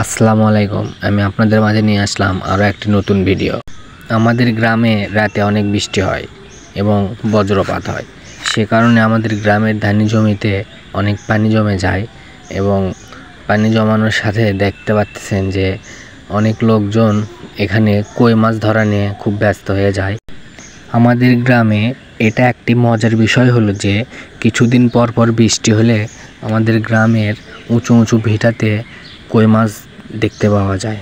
আসসালামু আলাইকুম। আমি আপনাদের মাঝে নিয়ে আসলাম আরও একটি নতুন ভিডিও। আমাদের গ্রামে রাতে অনেক বৃষ্টি হয় এবং বজ্রপাত হয়। সে কারণে আমাদের গ্রামের ধানি জমিতে অনেক পানি জমে যায় এবং পানি জমানোর সাথে দেখতে পাচ্ছেন যে অনেক লোকজন এখানে কই মাছ ধরা নিয়ে খুব ব্যস্ত হয়ে যায়। আমাদের গ্রামে এটা একটি মজার বিষয় হলো যে কিছুদিন পর পর বৃষ্টি হলে আমাদের গ্রামের উঁচু উঁচু ভিটাতে কই মাছ দেখতে পাওয়া যায়।